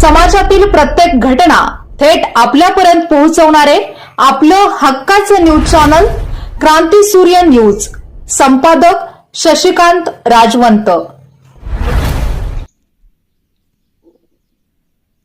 समाजातील प्रत्येक घटना थेट आपल्यापर्यंत पोहोचवणारे आपलं हक्काचं न्यूज चॅनल क्रांती सूर्य न्यूज। संपादक शशिकांत राजवंत।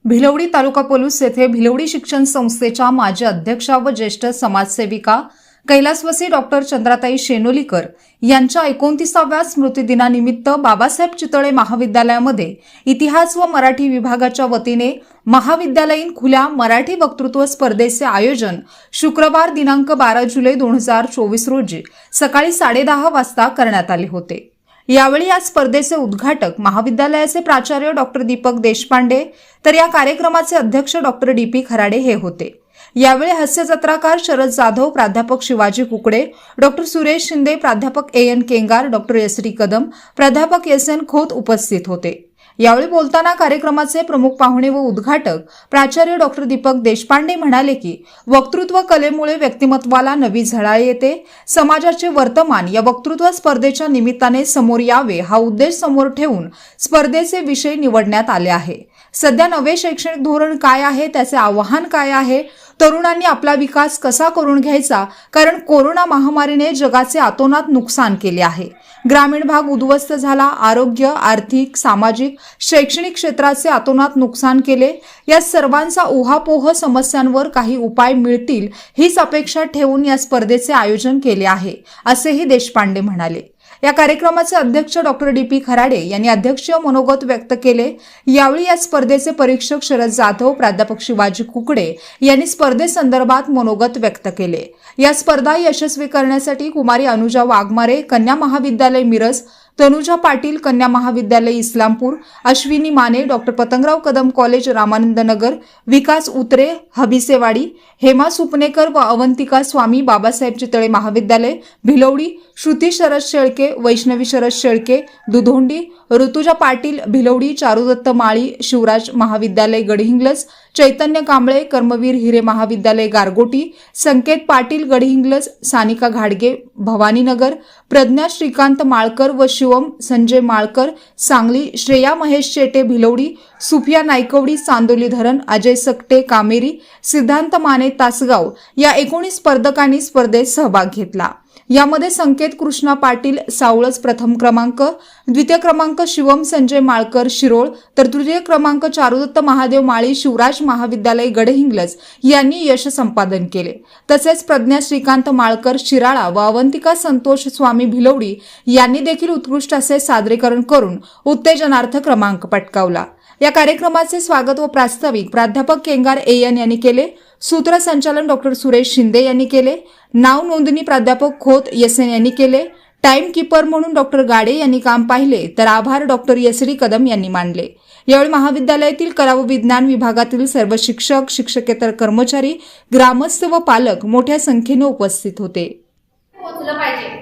भिलवडी तालुका पोलीस येथे भिलवडी शिक्षण संस्थेच्या माजी अध्यक्षा व ज्येष्ठ समाजसेविका कैलासवासी डॉक्टर चंद्राताई शेनोलीकर यांच्या 29व्या स्मृतिदिनानिमित्त बाबासाहेब चितळे महाविद्यालयामध्ये इतिहास व मराठी विभागाच्या वतीने महाविद्यालयीन खुल्या मराठी वक्तृत्व स्पर्धेचे आयोजन शुक्रवार दिनांक 12 जुलै 2024 रोजी सकाळी 10:30 वाजता करण्यात आले होते। यावेळी या स्पर्धेचे उद्घाटक महाविद्यालयाचे प्राचार्य डॉक्टर दीपक देशपांडे तर या कार्यक्रमाचे अध्यक्ष डॉक्टर डी.पी. खराडे हे होते। यावेळी हास्यजत्राकार शरद जाधव, प्राध्यापक शिवाजी कुकडे, डॉक्टर सुरेश शिंदे, प्राध्यापक AN. Kengar, doctor SD. Kadam, प्राध्यापक एस.एन. खोत उपस्थित होते। यावेळी बोलताना कार्यक्रमाचे प्रमुख पाहुणे व उद्घाटक प्राचार्य डॉक्टर दीपक देशपांडे म्हणाले की वक्तृत्व कलेमुळे व्यक्तिमत्वाला नवी झळाळी येते। समाजाचे वर्तमान या वक्तृत्व स्पर्धेच्या निमित्ताने समोर यावे हा उद्देश समोर ठेवून स्पर्धेचे विषय निवडण्यात आले आहे। सध्या नवे शैक्षणिक धोरण काय आहे, त्याचे आव्हान काय आहे, तरुणांनी आपला विकास कसा करून घ्यायचा, कारण कोरोना महामारीने जगाचे अतोनात नुकसान केले आहे। ग्रामीण भाग उद्ध्वस्त झाला, आरोग्य, आर्थिक, सामाजिक, शैक्षणिक क्षेत्राचे अतोनात नुकसान केले। या सर्वांचा उहापोह समस्यांवर काही उपाय मिळतील हीच अपेक्षा ठेवून या स्पर्धेचे आयोजन केले आहे, असेही देशपांडे म्हणाले। या कार्यक्रमाचे अध्यक्ष डॉक्टर डी.पी. खराडे यांनी अध्यक्षीय मनोगत व्यक्त केले। यावेळी या स्पर्धेचे परीक्षक शरद जाधव, प्राध्यापक शिवाजी कुकडे यांनी स्पर्धेसंदर्भात मनोगत व्यक्त केले। या स्पर्धा यशस्वी करण्यासाठी कुमारी अनुजा वाघमारे, कन्या महाविद्यालय मिरज, तनुजा पाटील, कन्या महाविद्यालय इस्लामपूर, अश्विनी माने, डॉक्टर पतंगराव कदम कॉलेज रामानंदनगर, विकास उतरे हबिसेवाडी, हेमा सुपनेकर व अवंतिका स्वामी बाबासाहेब चितळे महाविद्यालय भिलवडी, श्रुती शरद शेळके, वैष्णवी शरद शेळके दुधोंडी, ऋतुजा पाटील भिलवडी, चारुदत्त माळी शिवराज महाविद्यालय गडहिंग्लज, चैतन्य कांबळे कर्मवीर हिरे महाविद्यालय गारगोटी, संकेत पाटील गडहिंग्लज, सानिका घाडगे भवानीनगर, प्रज्ञा श्रीकांत माळकर व शिवम संजय माळकर सांगली, श्रेया महेश शेटे भिलवडी, सुफिया नायकवडी चांदोली धरण, अजय सकटे कामेरी, सिद्धांत माने तासगाव या 19 स्पर्धकांनी स्पर्धेत सहभाग घेतला। यामध्ये संकेत कृष्णा पाटील सावळज प्रथम क्रमांक, द्वितीय क्रमांक शिवम संजय माळकर शिरोळ, तर तृतीय क्रमांक चारुदत्त महादेव माळी शिवराज महाविद्यालय गडहिंग्लज यांनी यश संपादन केले। तसेच प्रज्ञा श्रीकांत माळकर शिराळा व अवंतिका संतोष स्वामी भिलवडी यांनी देखील उत्कृष्ट असे सादरीकरण करून उत्तेजनार्थ क्रमांक पटकावला। या कार्यक्रमाचे स्वागत व प्रास्ताविक प्राध्यापक केंगार ए.एन. यांनी केले। सूत्रसंचालन डॉक्टर सुरेश शिंदे यांनी केले। नाव नोंदणी प्राध्यापक खोत एस.एन. यांनी केले। टाइम कीपर म्हणून डॉक्टर गाडे यांनी काम पाहिले, तर आभार डॉक्टर एस.डी. कदम यांनी मानले। यावेळी महाविद्यालयातील कला व विज्ञान विभागातील सर्व शिक्षक, शिक्षकेतर कर्मचारी, ग्रामस्थ व पालक मोठ्या संख्येने उपस्थित होते। पोहोचलं पाहिजे।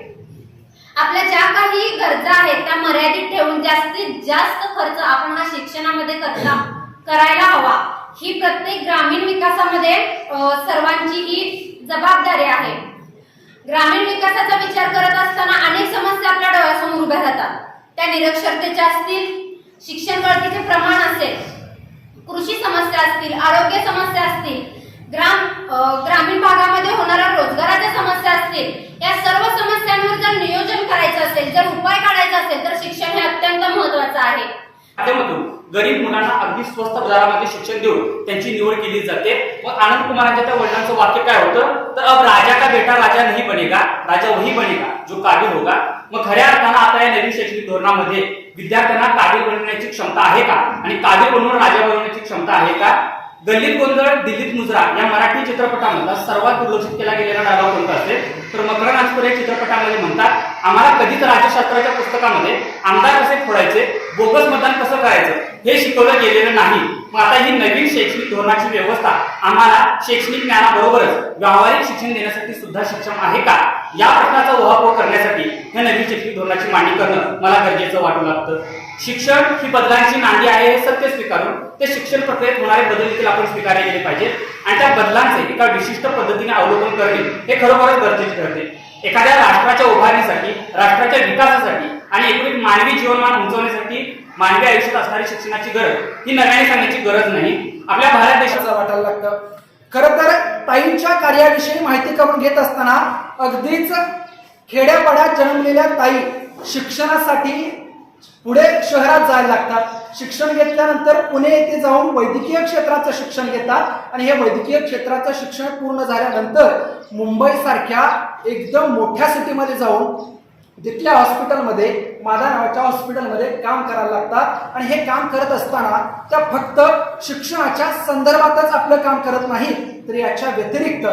आपल्या ज्या काही गरजा आहेत त्या मर्यादित ठेवून जास्तीत जास्त खर्च आपण हा शिक्षणामध्ये करायला हवा। ही प्रत्येक ग्रामीण विकासामध्ये सर्वांची ही जबाबदारी आहे। ग्रामीण विकासाचा विचार करत असताना अनेक समस्या आपल्या डोळ्यासमोर उभ्या राहतात। त्या निरक्षरतेच्या असतील, शिक्षण गळतीचे प्रमाण असेल, कृषी समस्या असतील, आरोग्य समस्या असतील, ग्रामीण भागामध्ये होणाऱ्या रोजगाराच्या समस्या असतील, या सर्व समस्यांवर जर नियोजन करायचं असेल, जर उपाय काढायचा असेल तर शिक्षण हे अत्यंत महत्त्वाचं आहे। माध्यमातून गरीब मुलांना अगदी स्वस्त दरामध्ये शिक्षण देऊन त्यांची निवड केली जाते। व आनंद कुमारांच्या त्या वडिलांचं वाक्य काय होतं, तर अब राजा का बेटा राजा नहीं बनेगा, राजा वही बनेगा जो काबिल होगा। मग खऱ्या अर्थानं आता या नवीन शैक्षणिक धोरणामध्ये विद्यार्थ्यांना काबिल बनवण्याची क्षमता आहे का, आणि काबिल बनवून राजा बनवण्याची क्षमता आहे का? गल्लीत गोंधळ दिल्लीत मुजरा या मराठी चित्रपटामधला सर्वात दुर्लक्षित केला गेलेला डायलॉग कोणता असेल, तर मकरंद अनासपुरे चित्रपटामध्ये म्हणतात, आम्हाला कधीच राज्यशास्त्राच्या पुस्तकामध्ये आमदार कसे फोडायचे, बोगस मतदान कसं करायचं हे शिकवलं गेलेलं नाही। मग आता ही नवीन शैक्षणिक धोरणाची व्यवस्था आम्हाला शैक्षणिक ज्ञानाबरोबरच व्यावहारिक शिक्षण देण्यासाठी सुद्धा सक्षम आहे का, या प्रश्नाचा उहापोह करण्यासाठी या नवीन शैक्षणिक धोरणाची मांडणी करणं मला गरजेचं वाटू लागतं। शिक्षण ही बदलांची नांदी आहे हे सत्य स्वीकारून ते शिक्षण प्रक्रियेत होणारे बदल देखील आपण स्वीकारले गेले पाहिजेत आणि त्या बदलांचे एका विशिष्ट पद्धतीने अवलोकन करणे हे खरोखरच गरजेचे ठरते। एखाद्या राष्ट्राच्या उभारणीसाठी, राष्ट्राच्या विकासासाठी आणि एकूण मानवी जीवनमान उंचवण्यासाठी मानवी आयुष्यात असणारी शिक्षणाची गरज ही नव्याने सांगण्याची गरज नाही. आपल्या भारत देशाचा वाटायला लागतं. खरं तर ताईंच्या कार्याविषयी माहिती करून घेत असताना अगदीच खेड्यापाड्यात जन्मलेल्या ताई शिक्षणासाठी पुढे शहरात जायला लागतात. शिक्षण घेतल्यानंतर पुणे येथे जाऊन वैद्यकीय क्षेत्राचं शिक्षण घेतात आणि हे वैद्यकीय क्षेत्राचं शिक्षण पूर्ण झाल्यानंतर मुंबई सारख्या एकदम मोठ्या सिटीमध्ये जाऊन तिथल्या हॉस्पिटलमध्ये मादा नावाच्या हॉस्पिटलमध्ये काम करायला लागतात आणि हे काम करत असताना त्या फक्त शिक्षणाच्या संदर्भातच आपलं काम करत नाही तर याच्या व्यतिरिक्त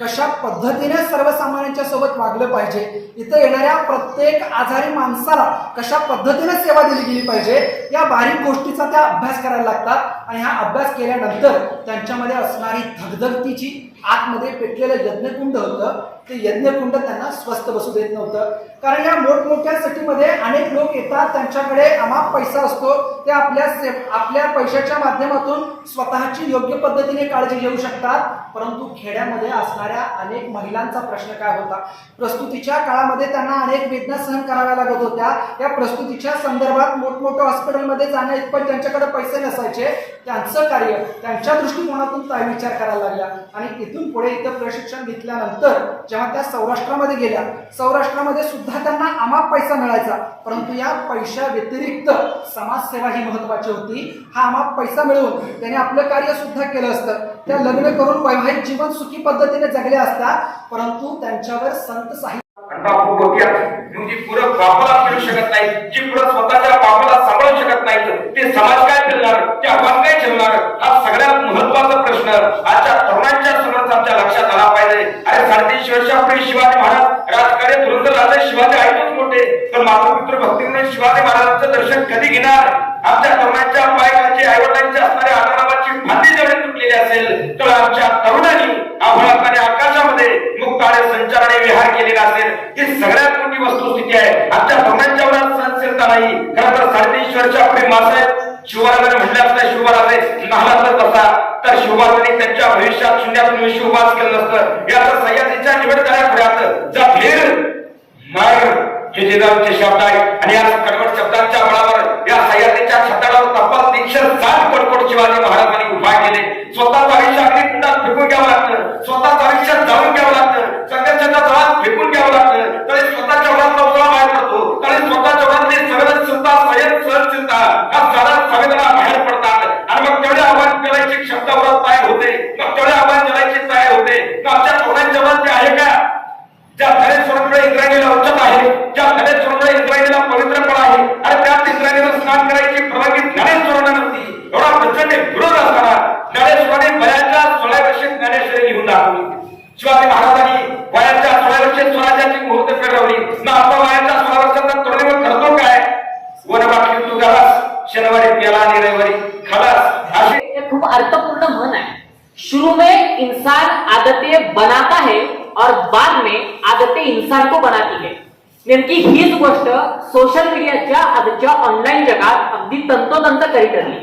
कशा पद्धतीने सर्वसामान्यांच्या सोबत वागलं पाहिजे, इथं येणाऱ्या प्रत्येक आजारी माणसाला कशा पद्धतीने सेवा दिली गेली पाहिजे या बारीक गोष्टीचा त्या अभ्यास करायला लागतात आणि हा अभ्यास केल्यानंतर त्यांच्यामध्ये असणारी धगधगतीची आतमध्ये पेटलेलं यज्ञकुंड होतं ते यज्ञकुंड त्यांना स्वस्थ बसू देत नव्हतं. कारण या मोठमोठ्या सिटीमध्ये अनेक लोक येतात, त्यांच्याकडे अमाप पैसा असतो, ते आपल्या पैशाच्या माध्यमातून स्वतःची योग्य पद्धतीने काळजी घेऊ शकतात. परंतु खेड्यामध्ये असणाऱ्या अनेक महिलांचा प्रश्न काय होता, प्रस्तुतीच्या काळामध्ये त्यांना अनेक वेदना सहन कराव्या लागत होत्या. या प्रस्तुतीच्या संदर्भात मोठमोठ्या हॉस्पिटलमध्ये जाण्या इतपत ज्यांच्याकडे पैसे नसायचे त्यांचं कार्य त्यांच्या दृष्टिकोनातून ताई विचार करायला लागल्या आणि इथून पुढे इथं प्रशिक्षण घेतल्यानंतर जेव्हा त्या सौराष्ट्रामध्ये गेल्या, सौराष्ट्रामध्ये सुद्धा त्यांना अमाप पैसा मिळायचा. परंतु या पैशा व्यतिरिक्त समाजसेवा ही महत्वाची होती. हा अमाप पैसा मिळवून त्याने आपलं कार्य सुद्धा केलं असतं. त्या लग्न करून वैवाहिक जीवन सुखी पद्धतीने जगले असतात. परंतु त्यांच्यावर संत साहित्य जी पुढं बापाला मिळू शकत नाही, जी पुढं स्वतःच्या बापाला सांभाळू शकत नाही, ते समाज काय फिरणार, ते आव्हान काय ठेवणार, हा सगळ्यात महत्वाचा प्रश्न आजच्या तरुणांच्या समोर आमच्या लक्षात आला पाहिजे. अरे 350 वर्षापूर्वी शिवाजी महाराज राजकारणी धुरंधर राजे शिवाजी ऐकूच मोठे, पण मातृपितृ भक्तीने शिवाजी महाराजांचं दर्शन कधी घेणार? आमच्या तरुणांच्या पायखालची आईवडिलांच्या असणाऱ्या आनंदाची भांडी जवळ तुटलेली असेल तर आमच्या तरुणांनी आभाळात आणि आकाशामध्ये मुक्ताने संचाराने विहार केलेला असेल. ही सगळ्यात मोठी वस्तुस्थिती आहे. आमच्या तरुणांच्या वरात सहनशीलता नाही. खरं तर 350 वर्षापूर्वी मासाहेब शिवराजाने म्हटले असता शिवराजे नाहला कसा तर शिवराजांनी त्यांच्या भविष्यात शून्यातून विश्व उभाच केलं नसतं. याचा सह्याद्रीच्या निवडकऱ्या खुऱ्यात जा फिर मर हे जिजाऊचे शब्द आहे आणि या कडवट शब्दांच्या बळावर या सह्याद्रीच्या छताडावर तब्बल 360 कडकोट शिवाजी महाराजांनी उभा केले. स्वतःचं आयुष्य अगदी कुंडात फेकून घ्यावं लागतं, स्वतःचं आयुष्य जाळून घ्यावं लागतं, संघर्षाच्या जळात फेकून घ्यावं लागतं, तरी स्वतःच्या वरातला उजळा बाहेर पडतो, तरी स्वतःच्या वरातली संवेदनशीलता सहनशीलता या साधा संवेदना बाहेर पडतात आणि मग तेवढे आव्हान करायची क्षमता वरात तयार होते, मग तेवढे आव्हान करायची तयार होते. आमच्या तरुणांच्या वरात ते आहे का? ज्या धनेश्वराकडे इंद्रायणीला औषध आहे, ज्या धनेश्वराकडे इंद्रायणीला पवित्रपण आहे आणि त्यात इंद्रायणीला स्नान करायची परवानगी ज्ञानेश्वरांना नव्हती. एवढा प्रचंड विरोध असताना ज्ञानेश्वरांनी वयाच्या 16 वर्षे ज्ञानेश्वरी घेऊन दाखवली. शिवाजी महाराजांनी वयाच्या 16 वर्षे स्वराज्याची मुहूर्त फिरवली. ना आता वयाच्या 16 वर्षाचा तरुणीवर करतो काय? वनवाटली तू गालास, शनिवारी प्याला आणि रविवारी खालास. अशी खूप अर्थपूर्ण म्हण आहे. शुरू में इंसान आदतें बनाता है और बाद में आदतें इंसान को बनाती है. नेमकी हीच गोष्ट सोशल मीडियाच्या आजच्या ऑनलाईन जगात अगदी तंतोतंत खरी ठरली.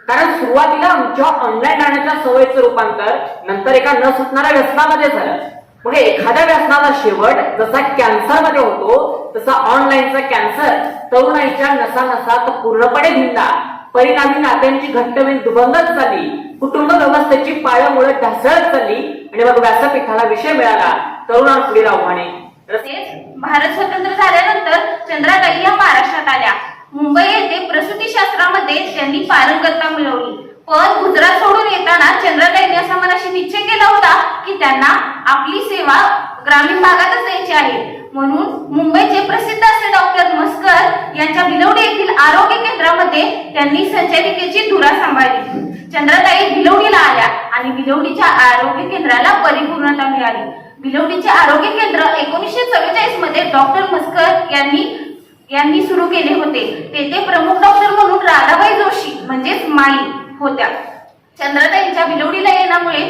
कारण सुरुवातीला आमच्या ऑनलाईन राहण्याच्या सवयीचं रूपांतर नंतर एका न सुटणाऱ्या व्यसनामध्ये झालं. मग एखाद्या व्यसनाचा शेवट जसा कॅन्सरमध्ये होतो तसा ऑनलाईनचा कॅन्सर तरुणाईच्या नसानसात पूर्णपणे भिनला. परिणामी नात्यांची घट्टमेन दुभंगत झाली, कुटुंब व्यवस्थेची पाळमुळं ढासळत चालली आणि मग व्यासपीठाला विषय मिळाला तरुणांपुढील आव्हाने. भारत स्वतंत्र झाल्यानंतर चंद्राताई या महाराष्ट्रात आल्या. मुंबई येथे प्रसूतीशास्त्रामध्ये त्यांनी पारंगतता मिळवली. पण गुजरात सोडून येताना चंद्राताईंनी असा मनाशी निश्चय केला होता की त्यांना आपली सेवा ग्रामीण भागातच द्यायची आहे. म्हणून मुंबईचे प्रसिद्ध असे डॉक्टर मस्कर यांच्या भिलवडी येथील आरोग्य केंद्रामध्ये त्यांनी संचालिकेची धुरा सांभाळली. चंद्राताई भिलवडीला आल्या आणि भिलवडीच्या आरोग्य केंद्राला परिपूर्णता मिळाली. भिलवडीचे आरोग्य केंद्र 1944 मध्ये डॉक्टर मस्कर यांनी सुरू केले होते. तेथे प्रमुख डॉक्टर म्हणून राधाबाई जोशी म्हणजेच माई होत्या. चंद्राताईंच्या भिलवडीला येण्यामुळे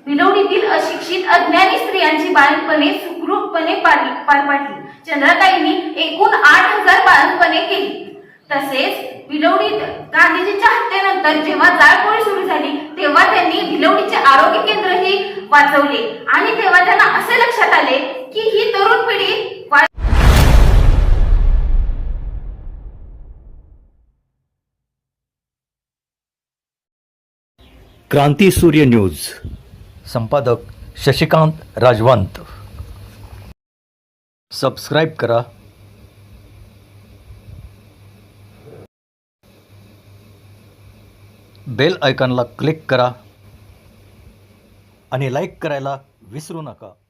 भिलवडीतील अशिक्षित अज्ञानी स्त्रियांची बाळंतपणे सुखरूपपणे पार पाडली. चंद्राताईंनी एकूण 8000 बाळंतपणे केली. तसेच भिलवडीत गांधीजींच्या हत्येनंतर जेव्हा जाळपोळी सुरू झाली तेव्हा त्यांनी भिलवडीचे आरोग्य केंद्रही वाचवले आणि तेव्हा त्यांना असे लक्षात आले की ही तरुण पिढी क्रांती सूर्य न्यूज, संपादक शशिकांत राजवंत. सबस्क्राईब करा. बेल आयकॉनला क्लिक करा आणि लाईक करायला विसरू नका.